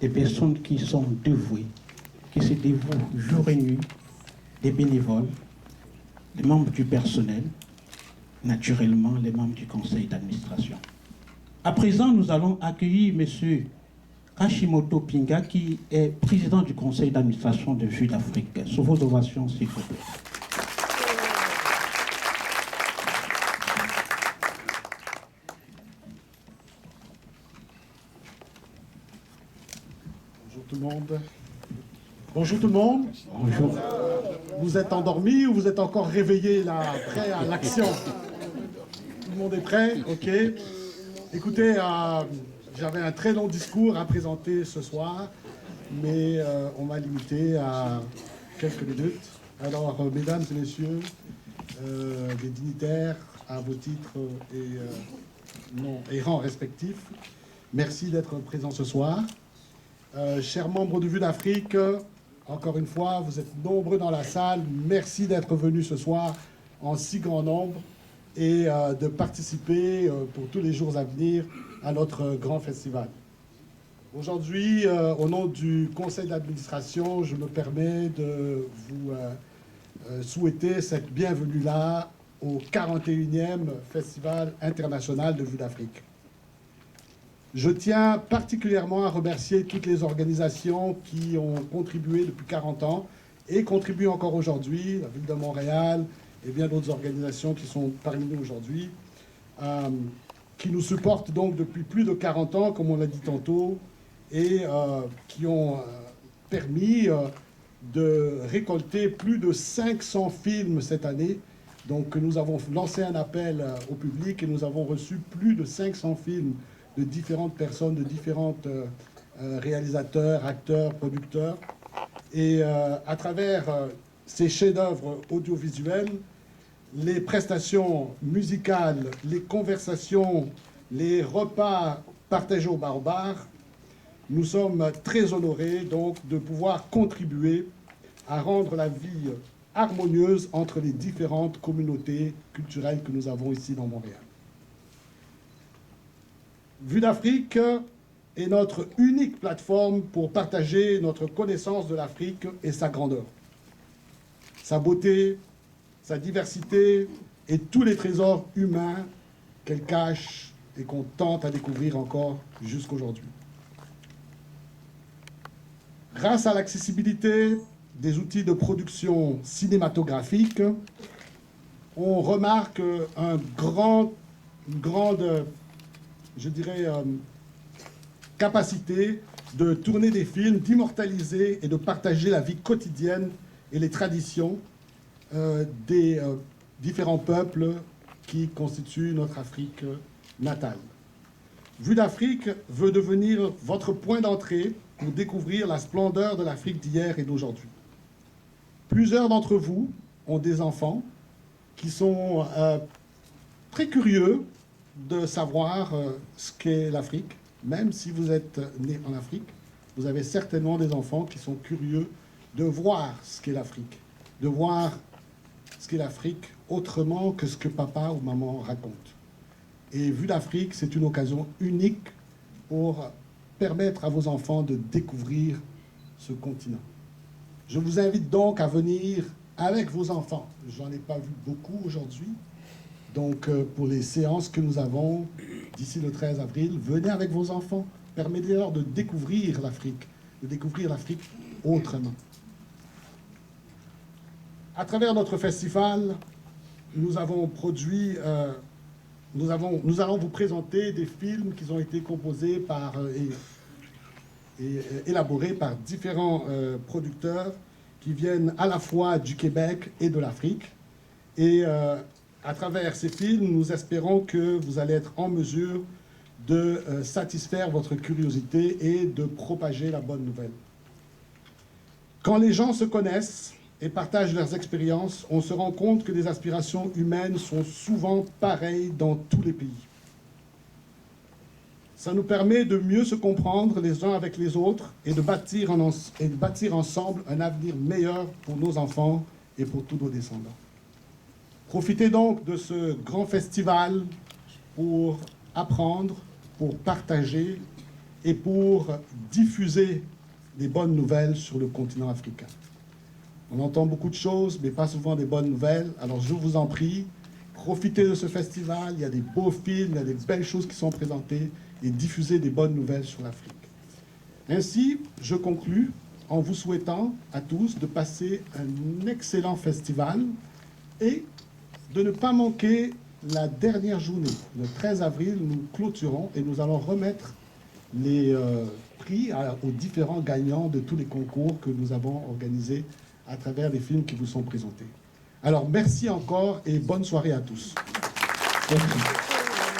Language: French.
des personnes qui sont dévouées, qui se dévouent jour et nuit, des bénévoles, des membres du personnel, naturellement les membres du conseil d'administration. À présent, nous allons accueillir M. Hashimoto Pinga, qui est président du conseil d'administration de Vue d'Afrique. Sous vos ovations, s'il vous plaît. Bonjour tout le monde. Bonjour tout le monde. Bonjour. Vous êtes endormis ou vous êtes encore réveillés là, prêts à l'action? Tout le monde est prêt? Ok. Écoutez, j'avais un très long discours à présenter ce soir, mais on m'a limité à quelques minutes. Alors, mesdames et messieurs, les dignitaires à vos titres et rangs respectifs, merci d'être présents ce soir. Chers membres de Vue d'Afrique, encore une fois, vous êtes nombreux dans la salle. Merci d'être venus ce soir en si grand nombre et de participer pour tous les jours à venir à notre grand festival. Aujourd'hui, au nom du conseil d'administration, je me permets de vous souhaiter cette bienvenue-là au 41e Festival international de Vue d'Afrique. Je tiens particulièrement à remercier toutes les organisations qui ont contribué depuis 40 ans et contribuent encore aujourd'hui, la Ville de Montréal et bien d'autres organisations qui sont parmi nous aujourd'hui, qui nous supportent donc depuis plus de 40 ans, comme on l'a dit tantôt, et qui ont permis de récolter plus de 500 films cette année. Donc nous avons lancé un appel au public et nous avons reçu plus de 500 films de différentes personnes, de différents réalisateurs, acteurs, producteurs. Et à travers ces chefs-d'œuvre audiovisuels, les prestations musicales, les conversations, les repas partagés aux barbares, nous sommes très honorés donc de pouvoir contribuer à rendre la vie harmonieuse entre les différentes communautés culturelles que nous avons ici dans Montréal. Vue d'Afrique est notre unique plateforme pour partager notre connaissance de l'Afrique et sa grandeur, sa beauté, sa diversité et tous les trésors humains qu'elle cache et qu'on tente à découvrir encore jusqu'aujourd'hui. Grâce à l'accessibilité des outils de production cinématographique, on remarque une grande je dirais, capacité de tourner des films, d'immortaliser et de partager la vie quotidienne et les traditions des différents peuples qui constituent notre Afrique natale. Vue d'Afrique veut devenir votre point d'entrée pour découvrir la splendeur de l'Afrique d'hier et d'aujourd'hui. Plusieurs d'entre vous ont des enfants qui sont très curieux de savoir ce qu'est l'Afrique. Même si vous êtes né en Afrique, vous avez certainement des enfants qui sont curieux de voir ce qu'est l'Afrique, de voir ce qu'est l'Afrique autrement que ce que papa ou maman raconte. Et Vue d'Afrique, c'est une occasion unique pour permettre à vos enfants de découvrir ce continent. Je vous invite donc à venir avec vos enfants. J'en ai pas vu beaucoup aujourd'hui. Donc, pour les séances que nous avons d'ici le 13 avril, venez avec vos enfants. Permettez-leur de découvrir l'Afrique autrement. À travers notre festival, nous avons produit, nous allons vous présenter des films qui ont été composés par et élaborés par différents producteurs qui viennent à la fois du Québec et de l'Afrique. Et à travers ces films, nous espérons que vous allez être en mesure de satisfaire votre curiosité et de propager la bonne nouvelle. Quand les gens se connaissent et partagent leurs expériences, on se rend compte que les aspirations humaines sont souvent pareilles dans tous les pays. Ça nous permet de mieux se comprendre les uns avec les autres et de bâtir ensemble un avenir meilleur pour nos enfants et pour tous nos descendants. Profitez donc de ce grand festival pour apprendre, pour partager et pour diffuser des bonnes nouvelles sur le continent africain. On entend beaucoup de choses, mais pas souvent des bonnes nouvelles. Alors je vous en prie, profitez de ce festival. Il y a des beaux films, il y a des belles choses qui sont présentées, et diffusez des bonnes nouvelles sur l'Afrique. Ainsi, je conclus en vous souhaitant à tous de passer un excellent festival et de ne pas manquer la dernière journée. Le 13 avril, nous clôturons et nous allons remettre les prix aux différents gagnants de tous les concours que nous avons organisés à travers les films qui vous sont présentés. Alors, merci encore et bonne soirée à tous. Merci.